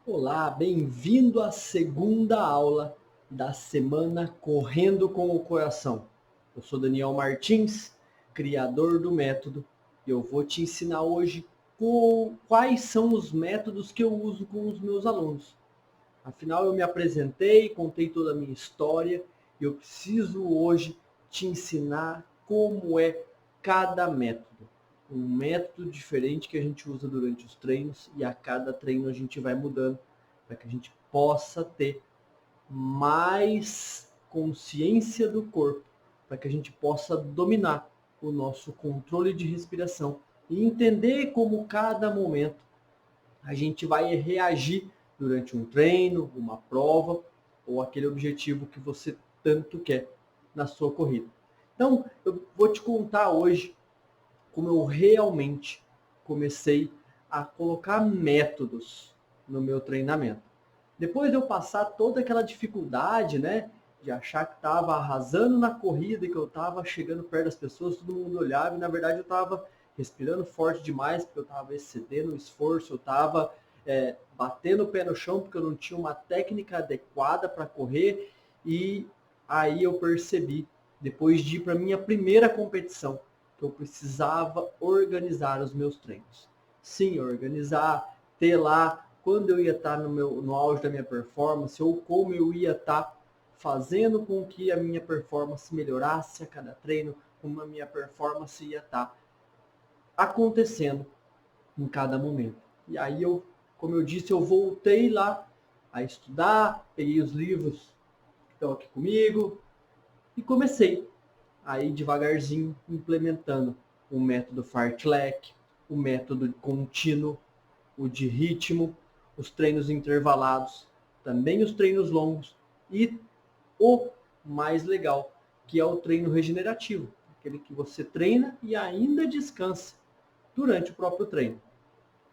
Olá, bem-vindo à segunda aula da semana Correndo com o Coração. Eu sou Daniel Martins, criador do método, e eu vou te ensinar hoje quais são os métodos que eu uso com os meus alunos. Afinal, eu me apresentei, contei toda a minha história, e eu preciso hoje te ensinar como é cada método. Um método diferente que a gente usa durante os treinos, e a cada treino a gente vai mudando para que a gente possa ter mais consciência do corpo, para que a gente possa dominar o nosso controle de respiração e entender como cada momento a gente vai reagir durante um treino, uma prova ou aquele objetivo que você tanto quer na sua corrida. Então, eu vou te contar hoje como eu realmente comecei a colocar métodos no meu treinamento. Depois de eu passar toda aquela dificuldade, né, de achar que estava arrasando na corrida e que eu estava chegando perto das pessoas, todo mundo olhava e na verdade eu estava respirando forte demais, porque eu estava excedendo o esforço, eu estava batendo o pé no chão porque eu não tinha uma técnica adequada para correr. E aí eu percebi, depois de ir para a minha primeira competição, que eu precisava organizar os meus treinos. Sim, organizar, ter lá quando eu ia estar no auge da minha performance ou como eu ia estar fazendo com que a minha performance melhorasse a cada treino, como a minha performance ia estar acontecendo em cada momento. E aí como eu disse, eu voltei lá a estudar, peguei os livros que estão aqui comigo e comecei aí devagarzinho implementando o método fartlek, o método contínuo, o de ritmo, os treinos intervalados, também os treinos longos e o mais legal, que é o treino regenerativo, aquele que você treina e ainda descansa durante o próprio treino.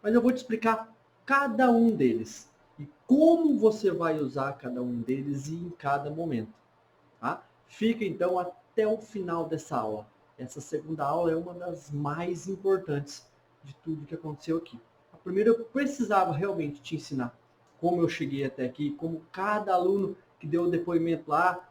Mas eu vou te explicar cada um deles e como você vai usar cada um deles e em cada momento. Tá? Fica então até o final dessa aula. Essa segunda aula é uma das mais importantes de tudo que aconteceu aqui. A primeira eu precisava realmente te ensinar como eu cheguei até aqui, como cada aluno que deu o depoimento lá,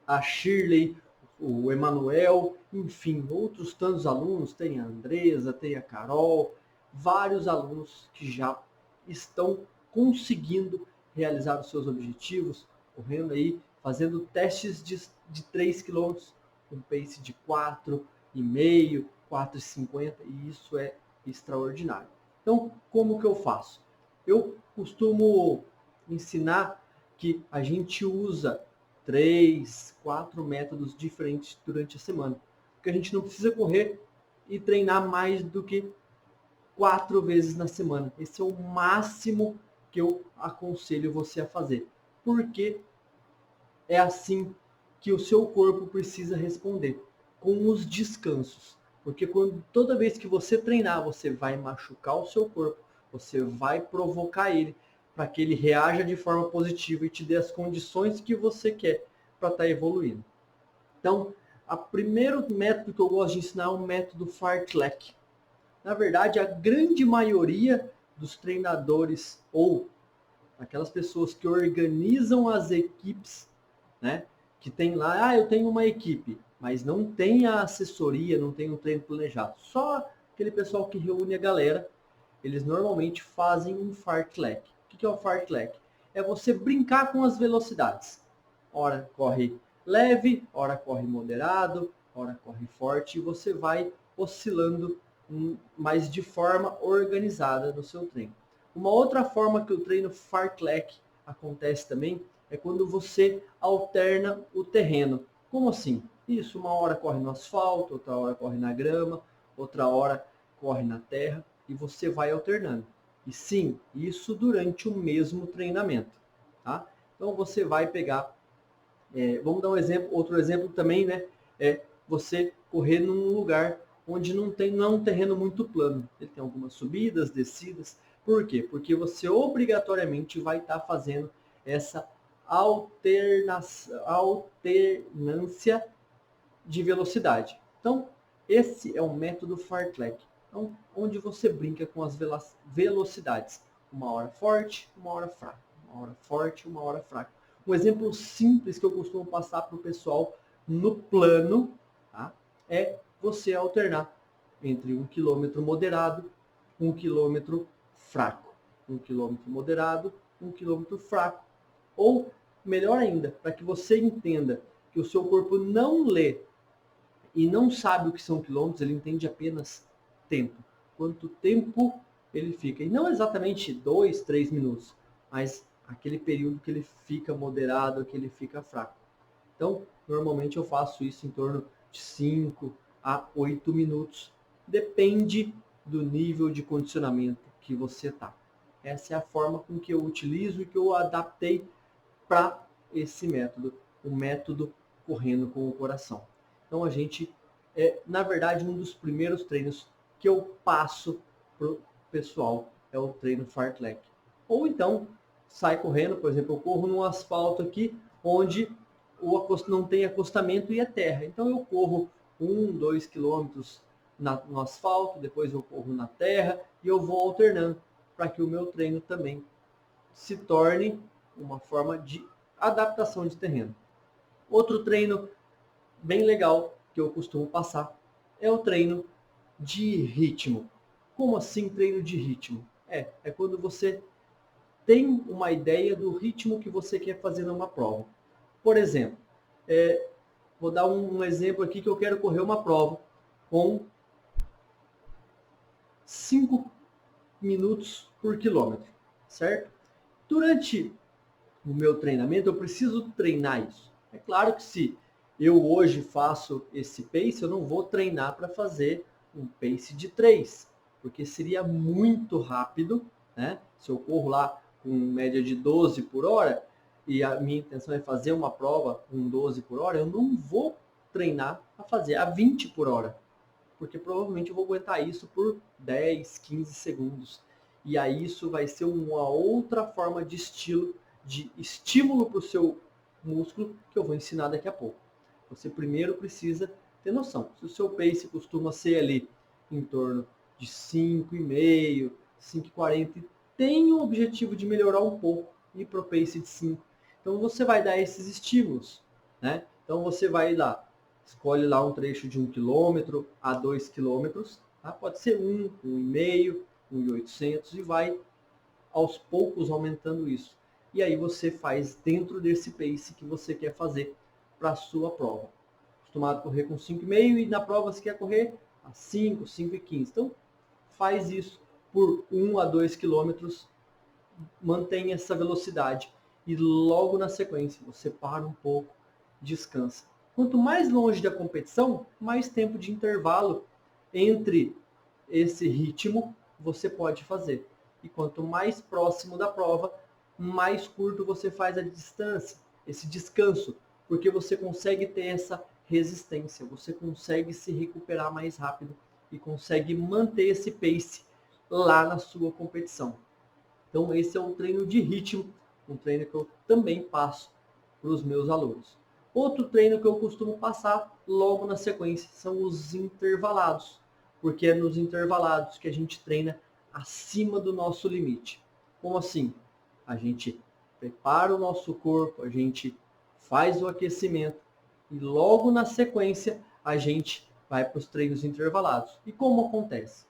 a Shirley, o Emanuel, enfim, outros tantos alunos, tem a Andresa, tem a Carol, vários alunos que já estão conseguindo realizar os seus objetivos, correndo aí, fazendo testes de 3 quilômetros, com pace de 4,5, 4,50, e isso é extraordinário. Então, como que eu faço? Eu costumo ensinar que a gente usa 3, 4 métodos diferentes durante a semana. Porque a gente não precisa correr e treinar mais do que 4 vezes na semana. Esse é o máximo que eu aconselho você a fazer. Porque é assim que o seu corpo precisa responder, com os descansos. Porque toda vez que você treinar, você vai machucar o seu corpo, você vai provocar ele para que ele reaja de forma positiva e te dê as condições que você quer para estar evoluindo. Então, o primeiro método que eu gosto de ensinar é o método fartlek. Na verdade, a grande maioria dos treinadores ou aquelas pessoas que organizam as equipes, né? Que tem lá, eu tenho uma equipe, mas não tem a assessoria, não tem um treino planejado. Só aquele pessoal que reúne a galera, eles normalmente fazem um fartlek. O que é o fartlek? É você brincar com as velocidades. Ora corre leve, ora corre moderado, ora corre forte, e você vai oscilando mas de forma organizada no seu treino. Uma outra forma que o treino fartlek acontece também é quando você alterna o terreno. Como assim? Isso, uma hora corre no asfalto, outra hora corre na grama, outra hora corre na terra e você vai alternando. E sim, isso durante o mesmo treinamento. Tá? Então você vai pegar, vamos dar um exemplo, outro exemplo também, né? É você correr num lugar onde não é um terreno muito plano. Ele tem algumas subidas, descidas. Por quê? Porque você obrigatoriamente vai estar fazendo essa alternância de velocidade. Então, esse é o método fartlek, então, onde você brinca com as velocidades. uma hora forte, uma hora fraca, uma hora forte, uma hora fraca. Um exemplo simples que eu costumo passar para o pessoal no plano, tá, é você alternar entre 1 km moderado, 1 km fraco, 1 km moderado, 1 km fraco. Ou, melhor ainda, para que você entenda que o seu corpo não lê e não sabe o que são quilômetros, ele entende apenas tempo. Quanto tempo ele fica. E não exatamente 2, 3 minutos, mas aquele período que ele fica moderado, que ele fica fraco. Então, normalmente eu faço isso em torno de 5 a 8 minutos. Depende do nível de condicionamento que você está. Essa é a forma com que eu utilizo e que eu adaptei para esse método, o método correndo com o coração. Então a gente, na verdade, um dos primeiros treinos que eu passo pro pessoal é o treino fartlek. Ou então sai correndo, por exemplo, eu corro num asfalto aqui onde não tem acostamento e é terra. Então eu corro 2 quilômetros no asfalto, depois eu corro na terra e eu vou alternando para que o meu treino também se torne uma forma de adaptação de terreno. Outro treino bem legal que eu costumo passar é o treino de ritmo. Como assim treino de ritmo? É quando você tem uma ideia do ritmo que você quer fazer numa prova. Por exemplo, vou dar um exemplo aqui que eu quero correr uma prova com 5 minutos por quilômetro, certo? Durante o meu treinamento, eu preciso treinar isso. É claro que se eu hoje faço esse pace, eu não vou treinar para fazer um pace de 3, porque seria muito rápido, né? Se eu corro lá com média de 12 por hora e a minha intenção é fazer uma prova com 12 por hora, eu não vou treinar para fazer a 20 por hora, porque provavelmente eu vou aguentar isso por 10, 15 segundos. E aí isso vai ser uma outra forma de estímulo para o seu músculo que eu vou ensinar daqui a pouco. Você primeiro precisa ter noção. Se o seu pace costuma ser ali em torno de 5,5, 5,40, tem o objetivo de melhorar um pouco e ir para o pace de 5. Então você vai dar esses estímulos, né? Então você vai lá, escolhe lá um trecho de 1 km a 2 km, tá? Pode ser 1,5, 1,800 e vai aos poucos aumentando isso. E aí você faz dentro desse pace que você quer fazer para a sua prova. Acostumado a correr com 5,5 e na prova você quer correr a 5, 5,15. Então faz isso por 1 a 2 quilômetros, mantém essa velocidade e logo na sequência você para um pouco, descansa. Quanto mais longe da competição, mais tempo de intervalo entre esse ritmo você pode fazer. E quanto mais próximo da prova, mais curto você faz a distância, esse descanso, porque você consegue ter essa resistência, você consegue se recuperar mais rápido e consegue manter esse pace lá na sua competição. Então esse é um treino de ritmo, um treino que eu também passo para os meus alunos. Outro treino que eu costumo passar logo na sequência são os intervalados, porque é nos intervalados que a gente treina acima do nosso limite. Como assim? A gente prepara o nosso corpo, a gente faz o aquecimento e logo na sequência a gente vai para os treinos intervalados. E como acontece?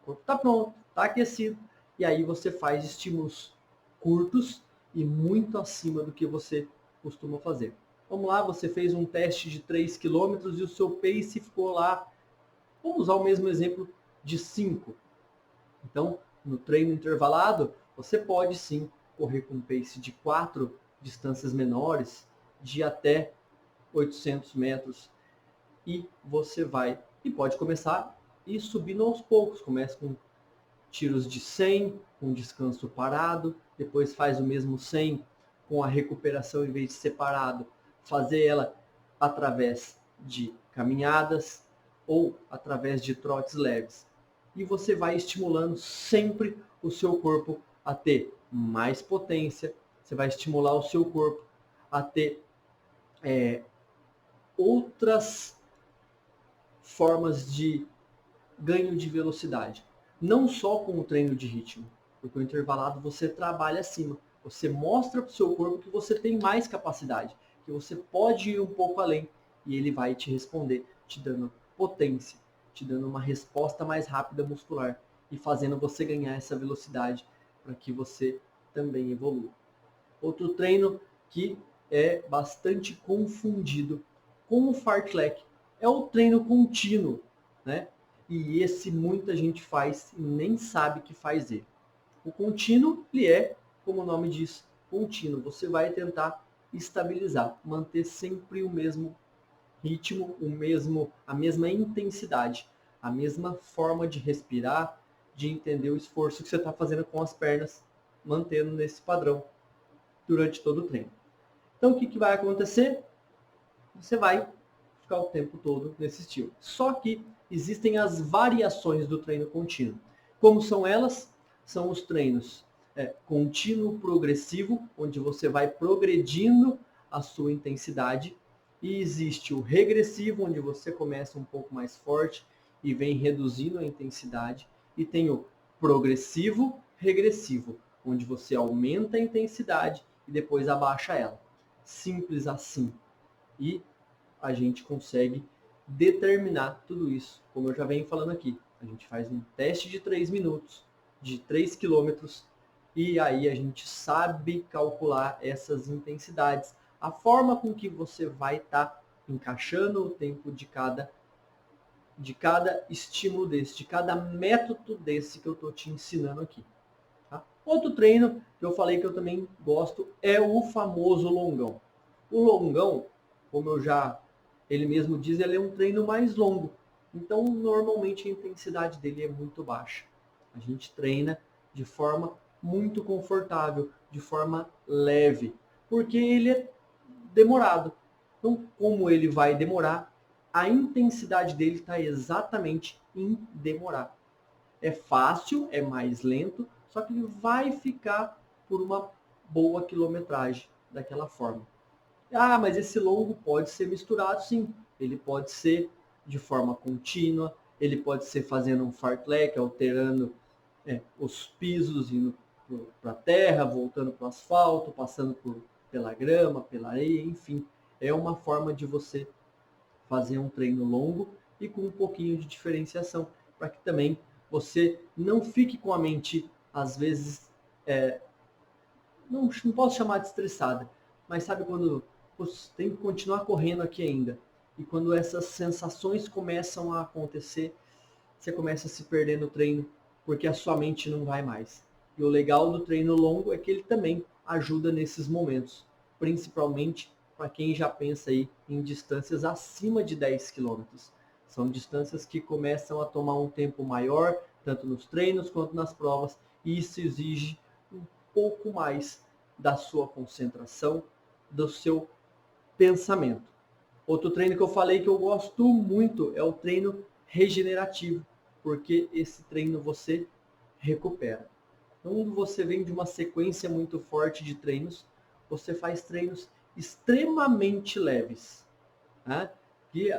O corpo está pronto, está aquecido, e aí você faz estímulos curtos e muito acima do que você costuma fazer. Vamos lá, você fez um teste de 3 km e o seu pace ficou lá, vamos usar o mesmo exemplo, de 5. Então, no treino intervalado, você pode sim correr com um pace de 4 distâncias menores, de até 800 metros, e você vai, e pode começar e subindo aos poucos. Começa com tiros de 100, com descanso parado, depois faz o mesmo 100 com a recuperação, em vez de ser parado, fazer ela através de caminhadas ou através de trotes leves. E você vai estimulando sempre o seu corpo a ter mais potência, você vai estimular o seu corpo a ter outras formas de ganho de velocidade. Não só com o treino de ritmo, Porque o intervalado você trabalha acima. Você mostra para o seu corpo que você tem mais capacidade, que você pode ir um pouco além. E ele vai te responder, te dando potência, te dando uma resposta mais rápida muscular e fazendo você ganhar essa velocidade para que você também evolua. Outro treino que é bastante confundido com o fartlek é o treino contínuo, né? E esse muita gente faz e nem sabe que faz ele. O contínuo, ele é, como o nome diz, contínuo. Você vai tentar estabilizar, manter sempre o mesmo ritmo, a mesma intensidade, a mesma forma de respirar, de entender o esforço que você está fazendo com as pernas, mantendo nesse padrão durante todo o treino. Então, o que vai acontecer? Você vai ficar o tempo todo nesse estilo. Só que existem as variações do treino contínuo. Como são elas? São os treinos contínuo progressivo, onde você vai progredindo a sua intensidade. E existe o regressivo, onde você começa um pouco mais forte e vem reduzindo a intensidade. E tem o progressivo regressivo, onde você aumenta a intensidade e depois abaixa ela. Simples assim. E a gente consegue determinar tudo isso, como eu já venho falando aqui. A gente faz um teste de 3 minutos, de 3 quilômetros, e aí a gente sabe calcular essas intensidades, a forma com que você vai estar encaixando o tempo de cada estímulo desse, de cada método desse que eu estou te ensinando aqui. Tá? Outro treino que eu falei que eu também gosto é o famoso longão. O longão, como ele mesmo diz, ele é um treino mais longo. Então, normalmente a intensidade dele é muito baixa. A gente treina de forma muito confortável, de forma leve, porque ele é demorado. Então, como ele vai demorar, a intensidade dele está exatamente em demorar. É fácil, é mais lento, só que ele vai ficar por uma boa quilometragem daquela forma. Ah, mas esse longo pode ser misturado, sim. Ele pode ser de forma contínua, ele pode ser fazendo um fartlek, alterando os pisos, indo para a terra, voltando para o asfalto, passando pela grama, pela areia, enfim. É uma forma de você fazer um treino longo e com um pouquinho de diferenciação, para que também você não fique com a mente, às vezes, não posso chamar de estressada, mas sabe quando você tem que continuar correndo aqui ainda, e quando essas sensações começam a acontecer, você começa a se perder no treino, porque a sua mente não vai mais. E o legal do treino longo é que ele também ajuda nesses momentos, principalmente para quem já pensa aí em distâncias acima de 10 quilômetros. São distâncias que começam a tomar um tempo maior, tanto nos treinos quanto nas provas, e isso exige um pouco mais da sua concentração, do seu pensamento. Outro treino que eu falei que eu gosto muito é o treino regenerativo, porque esse treino você recupera. Então, quando você vem de uma sequência muito forte de treinos, você faz treinos extremamente leves, né? E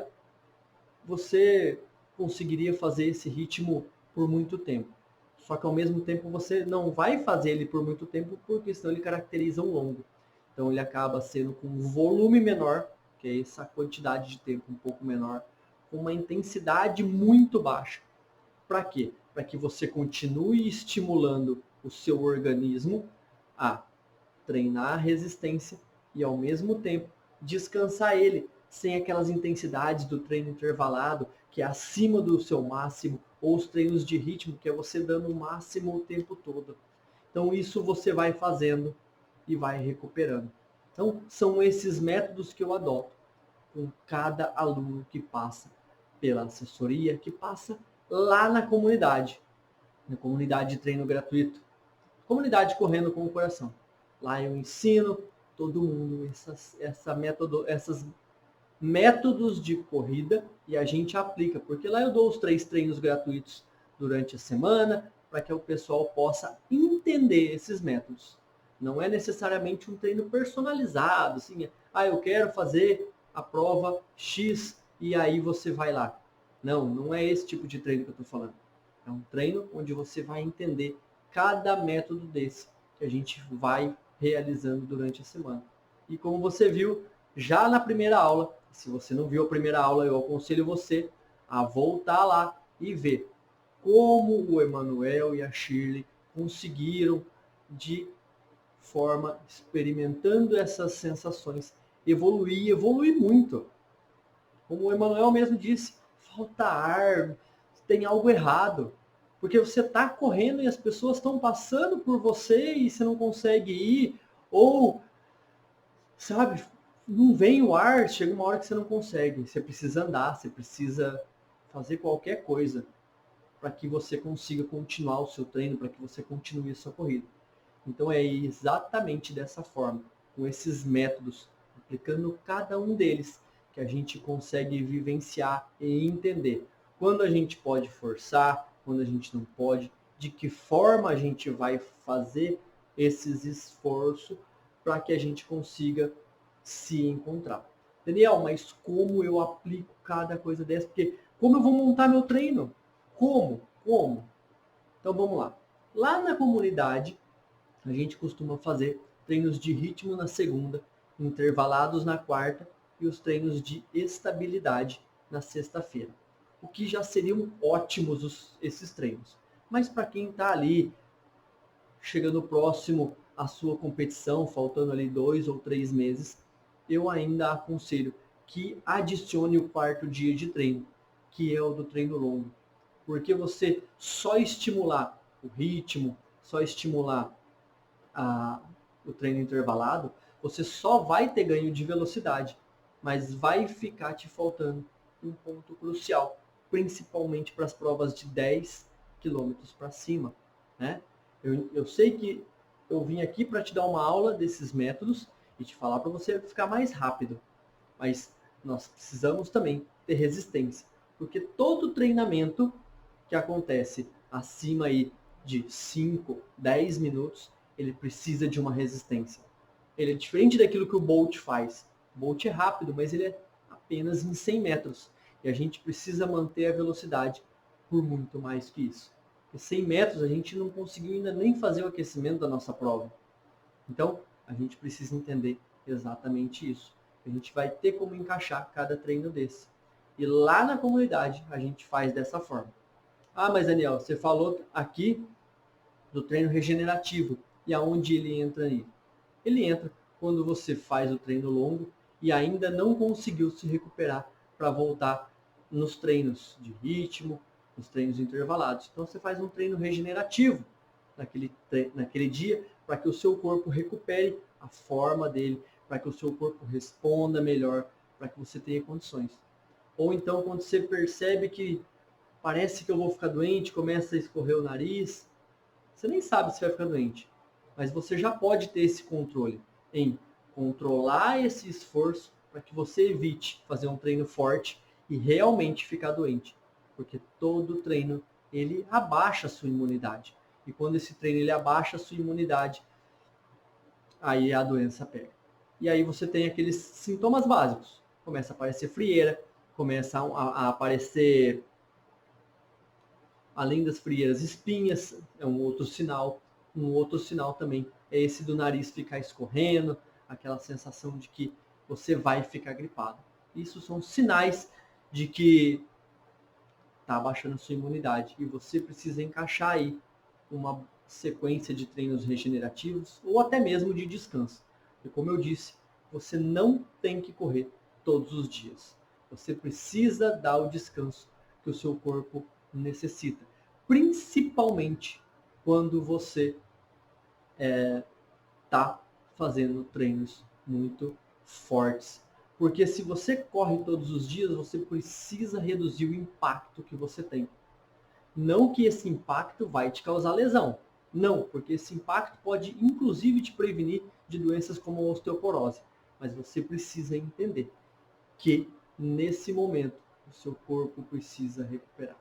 você conseguiria fazer esse ritmo por muito tempo. Só que ao mesmo tempo você não vai fazer ele por muito tempo, porque senão ele caracteriza um longo. Então ele acaba sendo com um volume menor, que é essa quantidade de tempo um pouco menor, com uma intensidade muito baixa. Para quê? Para que você continue estimulando o seu organismo a treinar a resistência e ao mesmo tempo descansar ele sem aquelas intensidades do treino intervalado, que é acima do seu máximo, ou os treinos de ritmo, que é você dando o máximo o tempo todo. Então isso você vai fazendo e vai recuperando. Então são esses métodos que eu adoto com cada aluno que passa pela assessoria, que passa lá na comunidade de treino gratuito, comunidade Correndo com o Coração. Lá eu ensino todo mundo essas métodos de corrida e a gente aplica, porque lá eu dou os 3 treinos gratuitos durante a semana para que o pessoal possa entender esses métodos. Não é necessariamente um treino personalizado, assim, eu quero fazer a prova X e aí você vai lá. Não é esse tipo de treino que eu estou falando. É um treino onde você vai entender cada método desse que a gente vai realizando durante a semana. E como você viu já na primeira aula, se você não viu a primeira aula, eu aconselho você a voltar lá e ver como o Emanuel e a Shirley conseguiram, de forma experimentando essas sensações, evoluir muito. Como o Emanuel mesmo disse, falta ar, tem algo errado. Porque você está correndo e as pessoas estão passando por você e você não consegue ir, ou, sabe, não vem o ar, chega uma hora que você não consegue. Você precisa andar, você precisa fazer qualquer coisa para que você consiga continuar o seu treino, para que você continue a sua corrida. Então é exatamente dessa forma, com esses métodos, aplicando cada um deles, que a gente consegue vivenciar e entender quando a gente pode forçar, quando a gente não pode, de que forma a gente vai fazer esses esforços para que a gente consiga se encontrar. Daniel, mas como eu aplico cada coisa dessa? Porque como eu vou montar meu treino? Como? Então vamos lá. Lá na comunidade, a gente costuma fazer treinos de ritmo na segunda, intervalados na quarta e os treinos de estabilidade na sexta-feira. O que já seriam ótimos esses treinos. Mas para quem está ali chegando próximo à sua competição, faltando ali 2 ou 3 meses, eu ainda aconselho que adicione o quarto dia de treino, que é o do treino longo. Porque você só estimular o ritmo, só estimular o treino intervalado, você só vai ter ganho de velocidade, mas vai ficar te faltando um ponto crucial, principalmente para as provas de 10 quilômetros para cima. Né? Eu sei que eu vim aqui para te dar uma aula desses métodos e te falar para você ficar mais rápido, mas nós precisamos também ter resistência, porque todo treinamento que acontece acima aí de 5, 10 minutos, ele precisa de uma resistência. Ele é diferente daquilo que o Bolt faz. O Bolt é rápido, mas ele é apenas em 100 metros. E a gente precisa manter a velocidade por muito mais que isso. Em 100 metros a gente não conseguiu ainda nem fazer o aquecimento da nossa prova. Então, a gente precisa entender exatamente isso. A gente vai ter como encaixar cada treino desse. E lá na comunidade a gente faz dessa forma. Ah, mas Daniel, você falou aqui do treino regenerativo. E aonde ele entra aí? Ele entra quando você faz o treino longo e ainda não conseguiu se recuperar para voltar nos treinos de ritmo, nos treinos intervalados. Então você faz um treino regenerativo naquele dia para que o seu corpo recupere a forma dele, para que o seu corpo responda melhor, para que você tenha condições. Ou então quando você percebe que parece que eu vou ficar doente, começa a escorrer o nariz, você nem sabe se vai ficar doente, mas você já pode ter esse controle em controlar esse esforço para que você evite fazer um treino forte e realmente ficar doente, porque todo treino ele abaixa a sua imunidade. E quando esse treino ele abaixa a sua imunidade, aí a doença pega. E aí você tem aqueles sintomas básicos. Começa a aparecer frieira, começa a aparecer, além das frieiras, espinhas, é um outro sinal. Um outro sinal também é esse do nariz ficar escorrendo, aquela sensação de que você vai ficar gripado. Isso são sinais de que está abaixando a sua imunidade e você precisa encaixar aí uma sequência de treinos regenerativos ou até mesmo de descanso. E como eu disse, você não tem que correr todos os dias. Você precisa dar o descanso que o seu corpo necessita, principalmente quando você está fazendo treinos muito fortes. Porque se você corre todos os dias, você precisa reduzir o impacto que você tem. Não que esse impacto vai te causar lesão. Não, porque esse impacto pode inclusive te prevenir de doenças como a osteoporose. Mas você precisa entender que nesse momento o seu corpo precisa recuperar.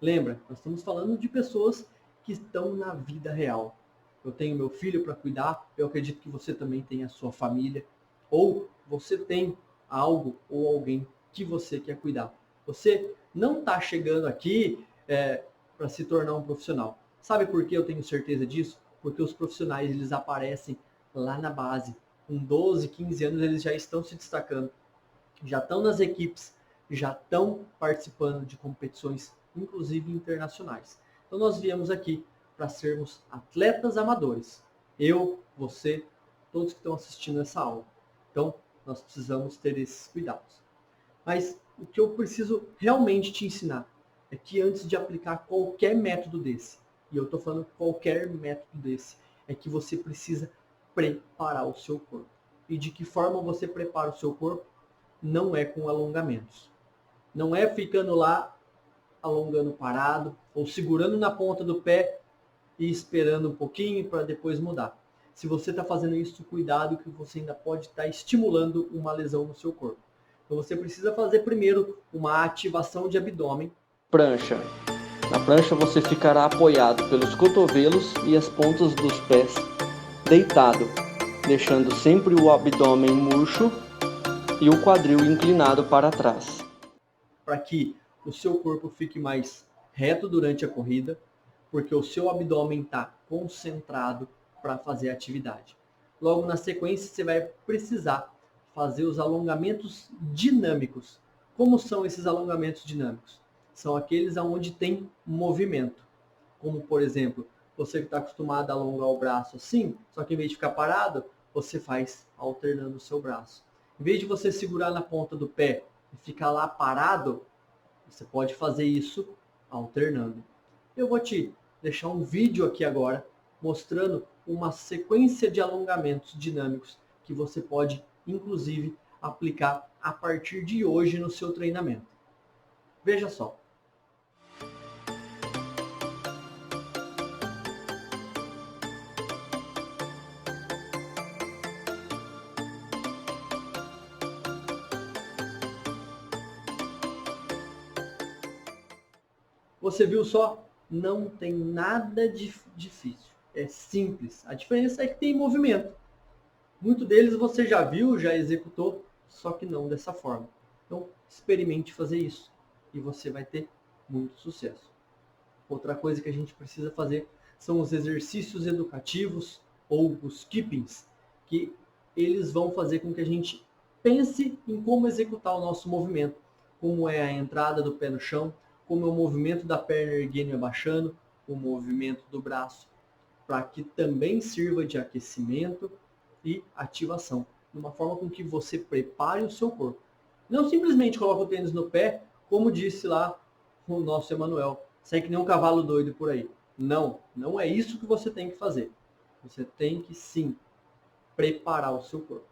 Lembra, nós estamos falando de pessoas que estão na vida real. Eu tenho meu filho para cuidar, eu acredito que você também tem a sua família, ou você tem algo ou alguém que você quer cuidar. Você não está chegando aqui para se tornar um profissional. Sabe por que eu tenho certeza disso? Porque os profissionais eles aparecem lá na base. Com 12, 15 anos eles já estão se destacando, já estão nas equipes, já estão participando de competições, inclusive internacionais. Então nós viemos aqui para sermos atletas amadores. Eu, você, todos que estão assistindo essa aula. Então nós precisamos ter esses cuidados. Mas o que eu preciso realmente te ensinar é que antes de aplicar qualquer método desse, e eu estou falando qualquer método desse, é que você precisa preparar o seu corpo. E de que forma você prepara o seu corpo? Não é com alongamentos. Não é ficando lá alongando parado ou segurando na ponta do pé e esperando um pouquinho para depois mudar. Se você está fazendo isso, cuidado que você ainda pode estar estimulando uma lesão no seu corpo. Então você precisa fazer primeiro uma ativação de abdômen. Prancha. Na prancha você ficará apoiado pelos cotovelos e as pontas dos pés, deitado, deixando sempre o abdômen murcho e o quadril inclinado para trás. Para que o seu corpo fique mais reto durante a corrida, porque o seu abdômen está concentrado para fazer a atividade. Logo na sequência, você vai precisar fazer os alongamentos dinâmicos. Como são esses alongamentos dinâmicos? São aqueles onde tem movimento. Como, por exemplo, você que está acostumado a alongar o braço assim, só que em vez de ficar parado, você faz alternando o seu braço. Em vez de você segurar na ponta do pé e ficar lá parado, você pode fazer isso alternando. Eu vou te deixar um vídeo aqui agora mostrando uma sequência de alongamentos dinâmicos que você pode, inclusive, aplicar a partir de hoje no seu treinamento. Veja só. Você viu só? Não tem nada de difícil. É simples. A diferença é que tem movimento. Muito deles você já viu, já executou, só que não dessa forma. Então, experimente fazer isso e você vai ter muito sucesso. Outra coisa que a gente precisa fazer são os exercícios educativos ou os keepings, que eles vão fazer com que a gente pense em como executar o nosso movimento, como é a entrada do pé no chão, como é o movimento da perna erguendo e abaixando, o movimento do braço, para que também sirva de aquecimento e ativação, de uma forma com que você prepare o seu corpo. Não simplesmente coloca o tênis no pé, como disse lá o nosso Emanuel, sai que nem um cavalo doido por aí. Não, não é isso que você tem que fazer. Você tem que sim preparar o seu corpo.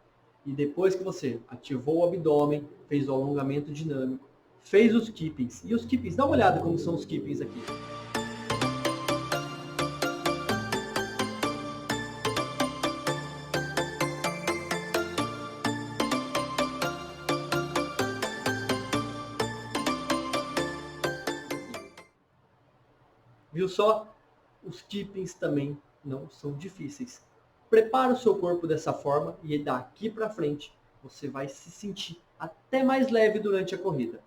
E depois que você ativou o abdômen, fez o alongamento dinâmico, fez os keepings. E os keepings, dá uma olhada como são os keepings aqui. Viu só? Os keepings também não são difíceis. Prepara o seu corpo dessa forma e daqui para frente você vai se sentir até mais leve durante a corrida.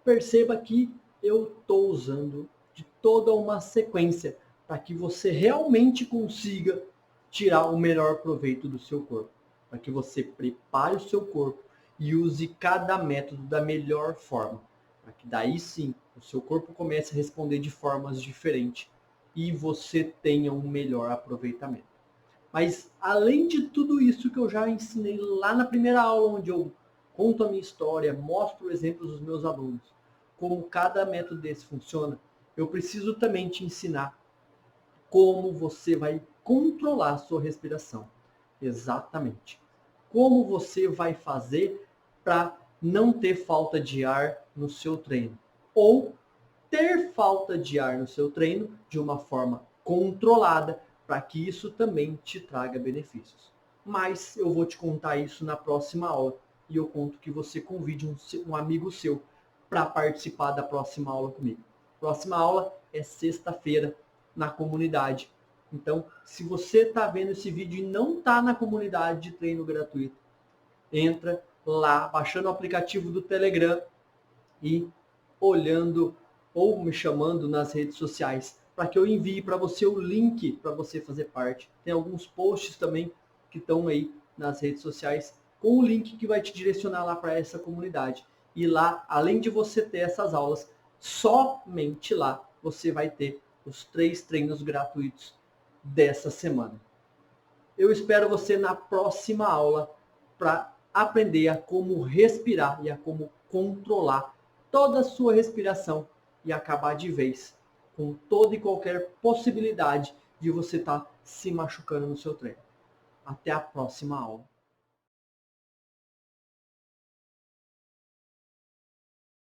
Perceba que eu estou usando de toda uma sequência para que você realmente consiga tirar o melhor proveito do seu corpo. Para que você prepare o seu corpo e use cada método da melhor forma. Para que daí sim o seu corpo comece a responder de formas diferentes e você tenha um melhor aproveitamento. Mas além de tudo isso que eu já ensinei lá na primeira aula, onde eu conto a minha história, mostro exemplos dos meus alunos, como cada método desse funciona, eu preciso também te ensinar como você vai controlar a sua respiração. Exatamente. Como você vai fazer para não ter falta de ar no seu treino. Ou ter falta de ar no seu treino de uma forma controlada, para que isso também te traga benefícios. Mas eu vou te contar isso na próxima aula. E eu conto que você convide um amigo seu para participar da próxima aula comigo. Próxima aula é sexta-feira na comunidade. Então, se você está vendo esse vídeo e não está na comunidade de treino gratuito, entra lá, baixando o aplicativo do Telegram e olhando ou me chamando nas redes sociais para que eu envie para você o link para você fazer parte. Tem alguns posts também que estão aí nas redes sociais com o link que vai te direcionar lá para essa comunidade. E lá, além de você ter essas aulas, somente lá você vai ter os 3 treinos gratuitos dessa semana. Eu espero você na próxima aula para aprender a como respirar e a como controlar toda a sua respiração e acabar de vez com toda e qualquer possibilidade de você estar se machucando no seu treino. Até a próxima aula.